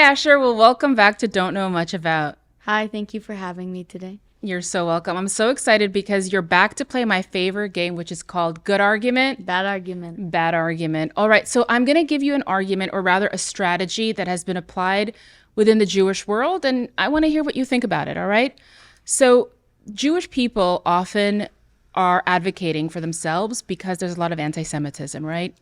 Asher. Well, welcome back to Don't Know Much About. Hi, thank you for having me today. You're so welcome. I'm so excited because you're back to play my favorite game, which is called Good Argument, Bad argument. Bad Argument. All right, so I'm going to give you an argument, or rather a strategy that has been applied within the Jewish world, and I want to hear what you think about it, all right? So, Jewish people often are advocating for themselves because there's a lot of anti Semitism, right?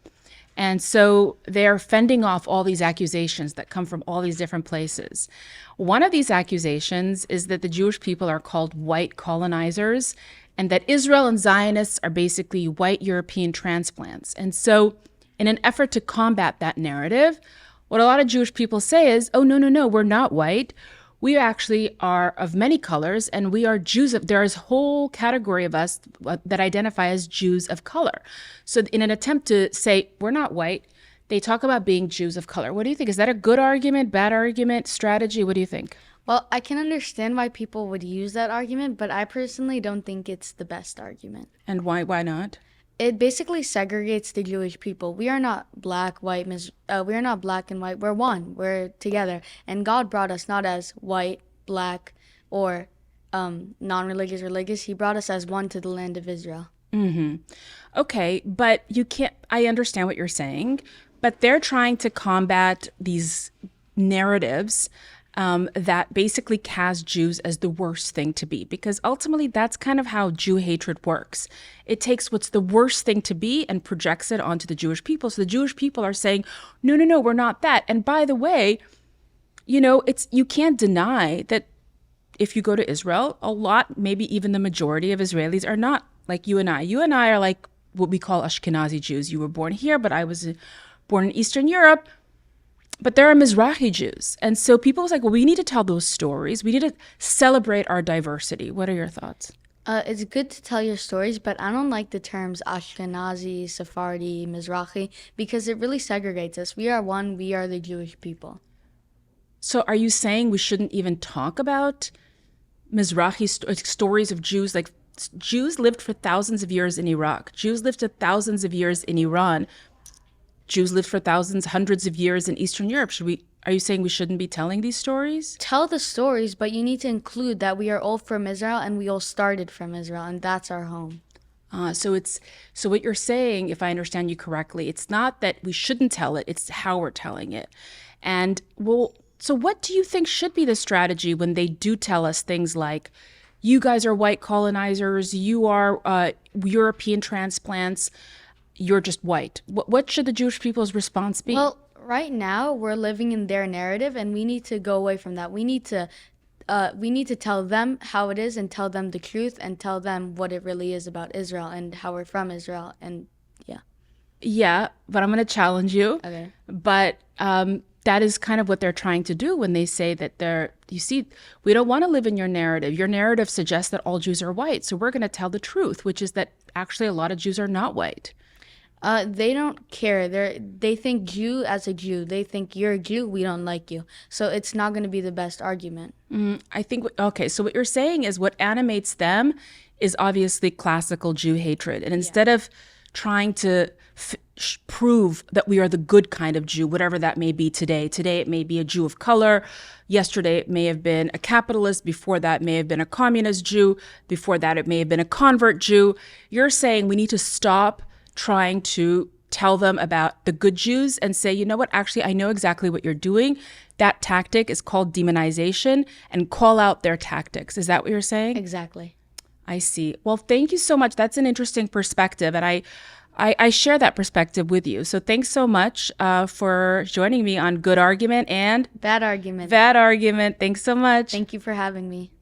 And so they're fending off all these accusations that come from all these different places. One of these accusations is that the Jewish people are called white colonizers and that Israel and Zionists are basically white European transplants. And so, in an effort to combat that narrative, what a lot of Jewish people say is, oh, no, no, no, we're not white. We actually are of many colors, and we are Jews. There is a whole category of us that identify as Jews of color. So in an attempt to say we're not white, they talk about being Jews of color. What do you think? Is that a good argument, bad argument, strategy? What do you think? Well, I can understand why people would use that argument, but I personally don't think it's the best argument. And why not? It basically segregates the Jewish people. We are not black, white, we are not black and white. We're one. We're together. And God brought us not as white, black, or non-religious, religious. He brought us as one to the land of Israel. Okay, but you can't, I understand what you're saying, but they're trying to combat these narratives that basically cast Jews as the worst thing to be, because ultimately that's kind of how Jew hatred works. It takes what's the worst thing to be and projects it onto the Jewish people. So the Jewish people are saying, no, no, no, we're not that. And by the way, you can't deny that if you go to Israel, a lot, maybe even the majority of Israelis are not like you and I. You and I are like what we call Ashkenazi Jews. You were born here, but I was born in Eastern Europe. But there are Mizrahi Jews. And so people was like, well, we need to tell those stories. We need to celebrate our diversity. What are your thoughts? It's good to tell your stories, but I don't like the terms Ashkenazi, Sephardi, Mizrahi, because it really segregates us. We are one. We are the Jewish people. So are you saying we shouldn't even talk about Mizrahi stories of Jews? Like Jews lived for thousands of years in Iraq. Jews lived for thousands of years in Iran. Jews lived for thousands, hundreds of years in Eastern Europe. Are you saying we shouldn't be telling these stories? Tell the stories, but you need to include that we are all from Israel and we all started from Israel, and that's our home. So what you're saying, if I understand you correctly, it's not that we shouldn't tell it, it's how we're telling it. And so what do you think should be the strategy when they do tell us things like, you guys are white colonizers, you are European transplants, you're just white? What should the Jewish people's response be? Well, right now we're living in their narrative, and we need to go away from that. We need to tell them how it is, and tell them the truth, and tell them what it really is about Israel and how we're from Israel. And yeah. Yeah, but I'm going to challenge you. Okay. But that is kind of what they're trying to do when they say that we don't want to live in your narrative. Your narrative suggests that all Jews are white. So we're going to tell the truth, which is that actually a lot of Jews are not white. They don't care. They think Jew as a Jew. They think you're a Jew, we don't like you. So it's not going to be the best argument. I think, okay, so what you're saying is what animates them is obviously classical Jew hatred. And instead of trying to prove that we are the good kind of Jew, whatever that may be today it may be a Jew of color. Yesterday, it may have been a capitalist. Before that, it may have been a communist Jew. Before that, it may have been a convert Jew. You're saying we need to stop trying to tell them about the good Jews and say, you know what, actually, I know exactly what you're doing. That tactic is called demonization, and call out their tactics. Is that what you're saying? Exactly. I see. Well, thank you so much. That's an interesting perspective, and I share that perspective with you. So thanks so much for joining me on Good Argument and Bad argument. Bad Argument. Thanks so much. Thank you for having me.